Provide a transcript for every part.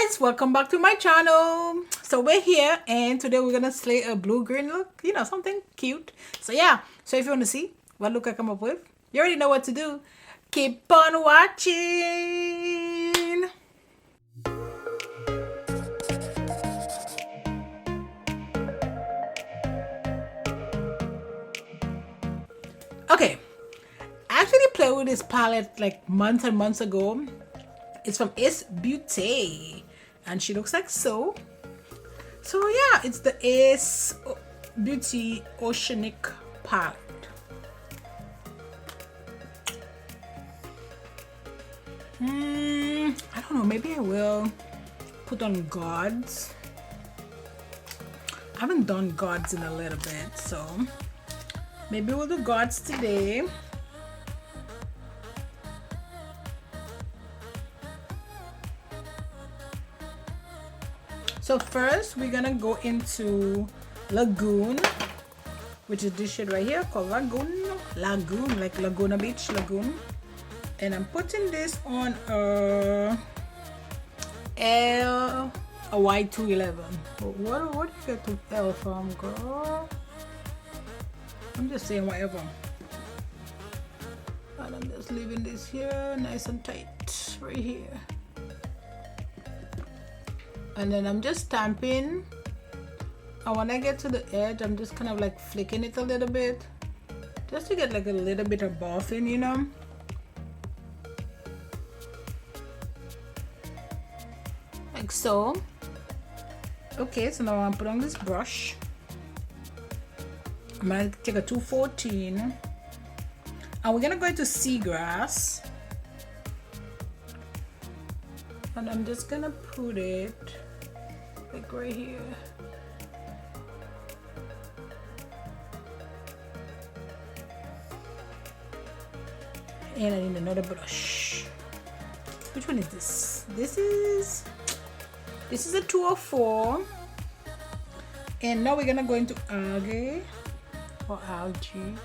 guys, welcome back to my channel. So we're here and today we're gonna slay a blue-green look, you know, something cute. So yeah, so if you want to see what look I come up with, you already know what to do. Keep on watching. Okay, I actually played with this palette like months and months ago. It's from Beaute and she looks like so. So yeah, it's the Beaute Oceanic palette. I don't know, maybe I will put on Gods. I haven't done Gods in a little bit, so maybe we'll do Gods today. So first we're gonna go into Lagoon, which is this shade right here called Lagoon, like Laguna Beach, Lagoon. And I'm putting this on a Y211. What do you get to L from, girl? I'm just saying whatever. And I'm just leaving this here nice and tight right here. And then I'm just stamping, and when I get to the edge I'm just kind of like flicking it a little bit just to get like a little bit of buffing, you know. Like so. Okay, so now I'm putting on this brush. I'm gonna take a 214 and we're gonna go into Seagrass, and I'm just gonna put it like right here. And I need another brush. Which one is this? This is a 204. And now we're gonna go into Algae or Algae.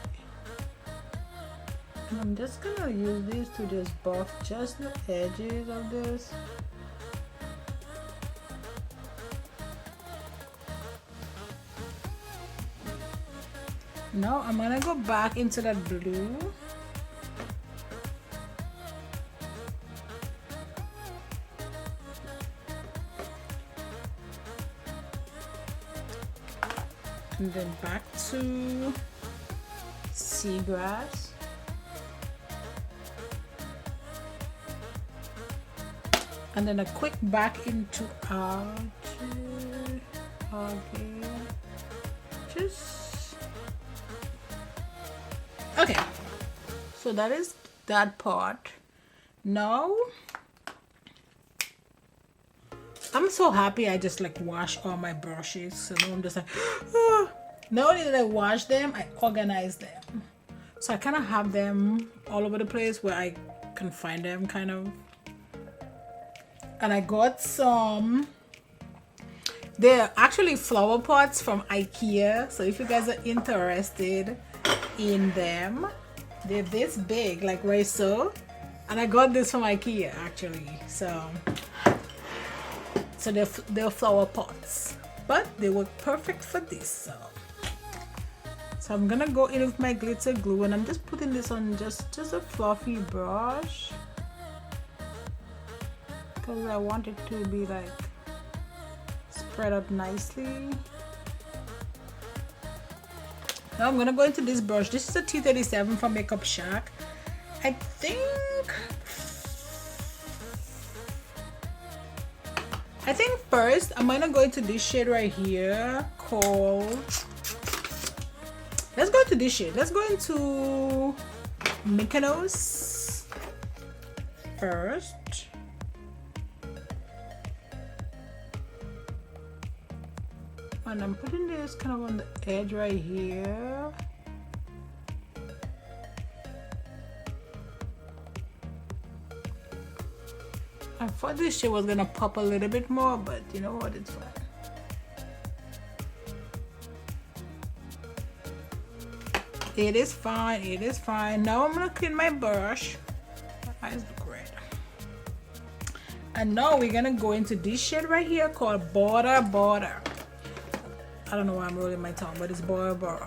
And I'm just gonna use this to just buff just the edges of this. Now I'm gonna go back into that blue. And then back to Seagrass. And then a quick back into Algae. Just okay, so that is that part. Now I'm so happy I just like wash all my brushes. So now I'm just like not only did I wash them, I organize them, so I kind of have them all over the place where I can find them kind of. And I got some, they're actually flower pots from IKEA, so if you guys are interested in them, they're this big, like right so, and I got this from IKEA actually. So they're flower pots, but they work perfect for this. So I'm gonna go in with my glitter glue, and I'm just putting this on just a fluffy brush because I want it to be like spread out nicely. Now I'm gonna go into this brush. This is a T37 from Makeup Shack. I think first I'm gonna go into this shade right here called, let's go into this shade. Let's go into Mykonos first. And I'm putting this kind of on the edge right here. I thought this shade was gonna pop a little bit more, but you know what, it's fine. It is fine, it is fine. Now I'm gonna clean my brush. My eyes look red. And now we're gonna go into this shade right here called Border. I don't know why I'm rolling my tongue, but it's Border.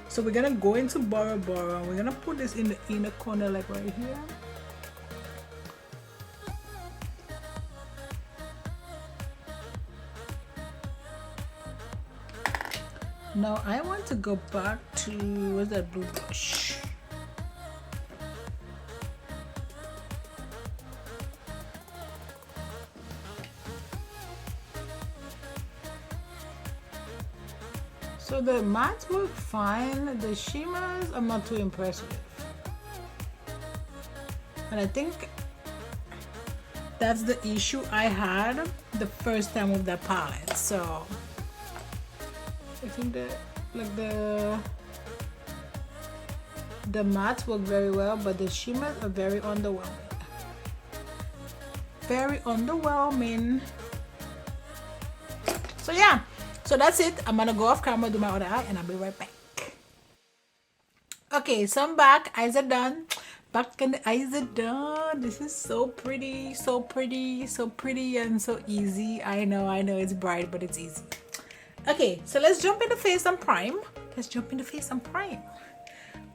So we're gonna go into Border and we're gonna put this in the inner corner, like right here. Now I want to go back to, where's that blue brush? So the mattes work fine, the shimmers I'm not too impressed with. And I think that's the issue I had the first time with that palette. So I think that like the mattes work very well, but the shimmers are very underwhelming. Very underwhelming. So yeah, so that's it. I'm gonna go off camera, do my other eye, and I'll be right back. Okay, so I'm back. Eyes are done. Back and the eyes are done. This is so pretty, so pretty, so pretty, and so easy. I know it's bright, but it's easy. Okay, so let's jump in the face and prime.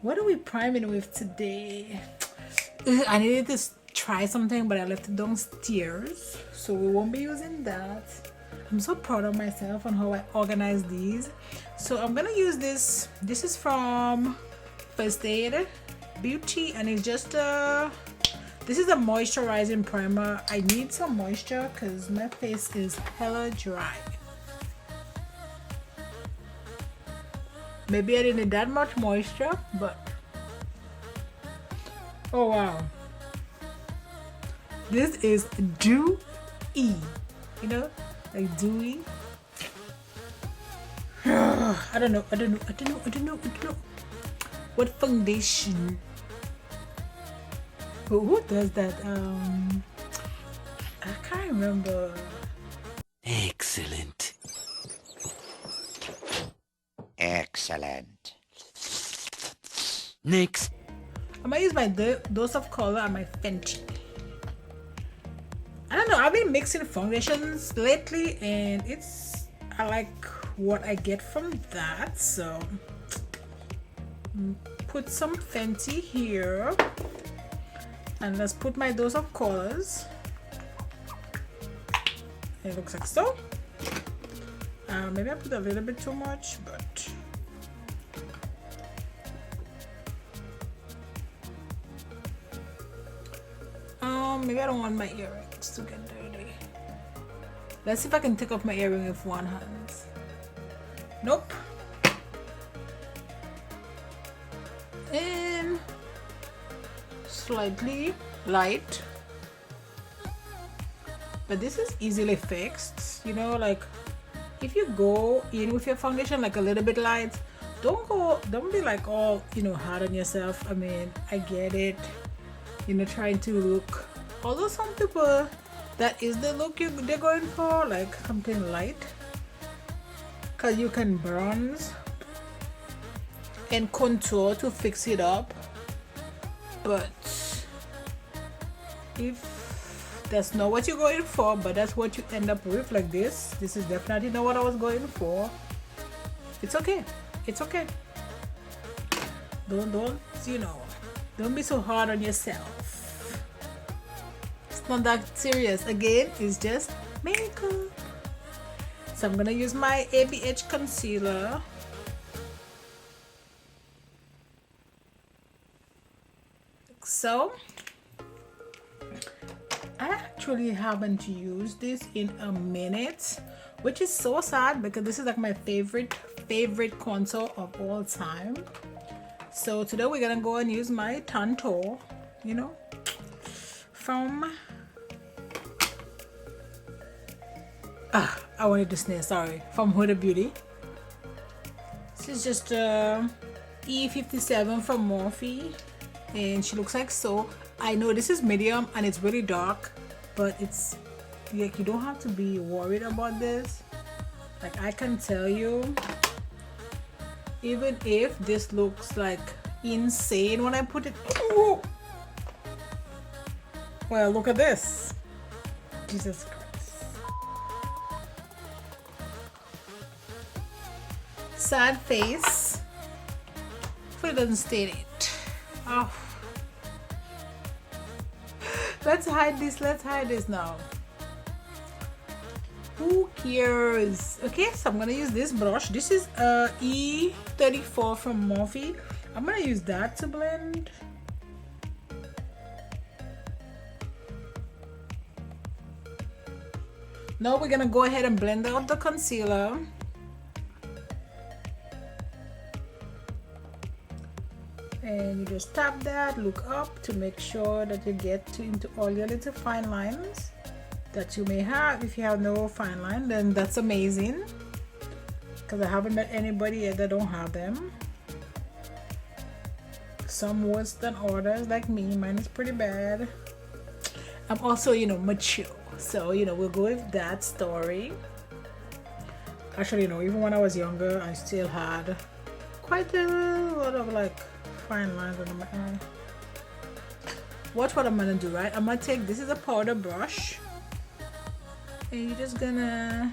What are we priming with today? I needed to try something, but I left it downstairs, so we won't be using that. I'm so proud of myself on how I organized these. So I'm gonna use this. This is from First Aid Beauty, and it's just this is a moisturizing primer. I need some moisture because my face is hella dry. Maybe I didn't need that much moisture, but oh wow, this is dewy, you know, like dewy. I don't know what foundation. But who does that? I can't remember. Excellent. Next, I'm gonna use my dose of color and my Fenty. I don't know, I've been mixing foundations lately and I like what I get from that. So put some Fenty here and let's put my dose of colors. It looks like so. Maybe I put a little bit too much, but maybe I don't want my earrings to get dirty. Let's see if I can take off my earring with one hand. Nope. And slightly light, but this is easily fixed, you know, like if you go in with your foundation like a little bit light, don't be like all, you know, hard on yourself. I mean, I get it, you know, trying to look, although some people that is the look they're going for, like something light, because you can bronze and contour to fix it up. But if that's not what you're going for, but that's what you end up with, like this is definitely not what I was going for, it's okay. It's okay. Don't you know, don't be so hard on yourself. It's not that serious. Again, it's just makeup. So I'm gonna use my ABH concealer. So I actually haven't used this in a minute, which is so sad because this is like my favorite contour of all time. So today we're gonna go and use my Tanto, you know, from I wanted to sneeze, sorry, from Huda Beauty. This is just E57 from Morphe, and she looks like so. I know this is medium and it's really dark, but it's like you don't have to be worried about this. Like I can tell you, even if this looks like insane when I put it. Ooh. Well, look at this. Jesus Christ. Sad face. Hopefully it doesn't stain it. Oh. Let's hide this. Let's hide this now. Who cares? Okay, so I'm gonna use this brush. This is E34 from Morphe. I'm gonna use that to blend. Now we're gonna go ahead and blend out the concealer. And you just tap that, look up to make sure that you get into all your little fine lines that you may have. If you have no fine line, then that's amazing, because I haven't met anybody yet that don't have them. Some worse than others, like me. Mine is pretty bad. I'm also, you know, mature, so you know, we'll go with that story. Actually, you know, even when I was younger, I still had quite a lot of like fine lines under my eye. Watch what I'm gonna do, right? I'm gonna take, this is a powder brush, and you're just gonna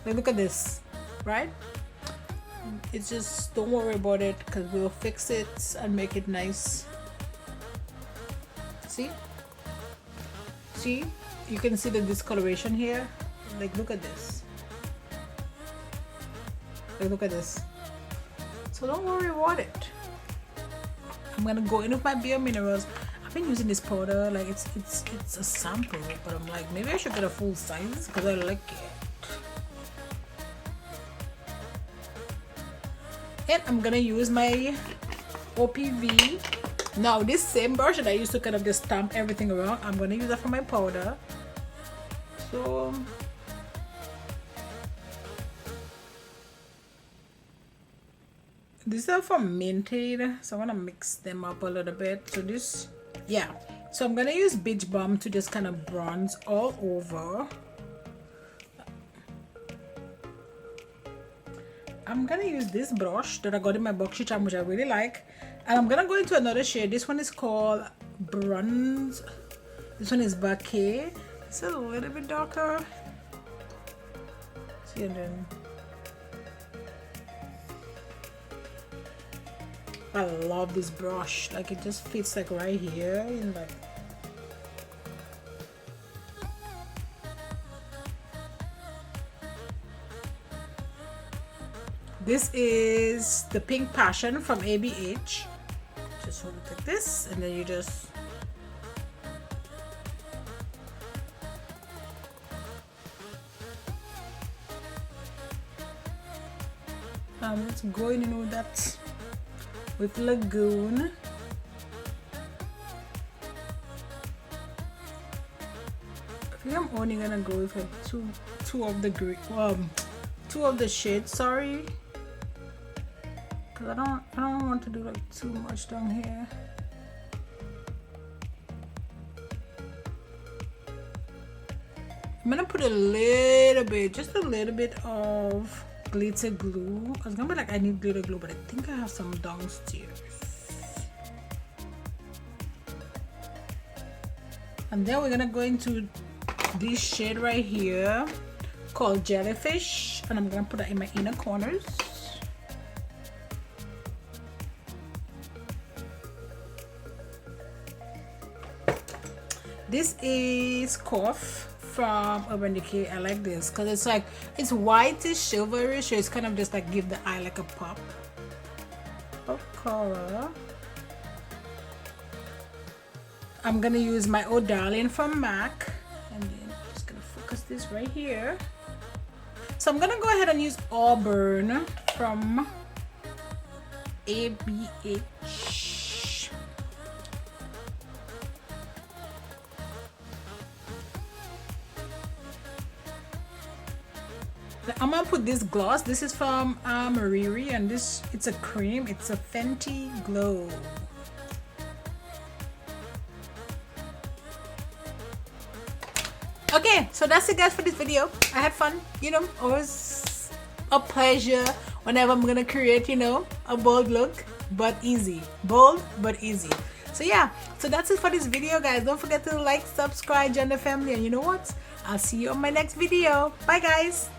like, look at this, right? It's just, don't worry about it, because we'll fix it and make it nice. See, you can see the discoloration here. Like, look at this. Like, look at this. So don't worry about it. I'm gonna go in with my Bio Minerals. I've been using this powder, like it's a sample, but I'm like, maybe I should get a full size because I like it. And I'm gonna use my OPV. Now this same brush that I used to kind of just stamp everything around, I'm gonna use that for my powder. So these are from Minted, so I'm gonna mix them up a little bit. So this, yeah, so I'm gonna use Beach Balm to just kind of bronze all over. I'm gonna use this brush that I got in my box charm, which I really like, and I'm gonna go into another shade. This one is called Bronze. This one is Bouquet. It's a little bit darker. See, and then I love this brush. Like, it just fits like right here, and like, this is the Pink Passion from ABH. Just hold it like this, and then you just let's go in and with that with Lagoon. I think I'm only gonna go with like two of the green, two of the shades, sorry, because I don't want to do like too much down here. I'm gonna put a little bit, just a little bit of glitter glue. I was gonna be like, I need glitter glue, but I think I have some downstairs. And then we're gonna go into this shade right here called Jellyfish, and I'm gonna put that in my inner corners. This is Cough from Urban Decay. I like this because it's like, it's whitish silvery, so it's kind of just like give the eye like a pop of color. I'm gonna use my Oh Darling from MAC, and then I'm just gonna focus this right here. So I'm gonna go ahead and use Auburn from ABH. I'm gonna put this gloss. This is from Mariri, and this, it's a cream. It's a Fenty Glow. Okay, so that's it guys for this video. I had fun, you know, always a pleasure whenever I'm gonna create, you know, a bold look, but easy. Bold but easy. So yeah, so that's it for this video, guys. Don't forget to like, subscribe, join the family, and you know what, I'll see you on my next video. Bye guys.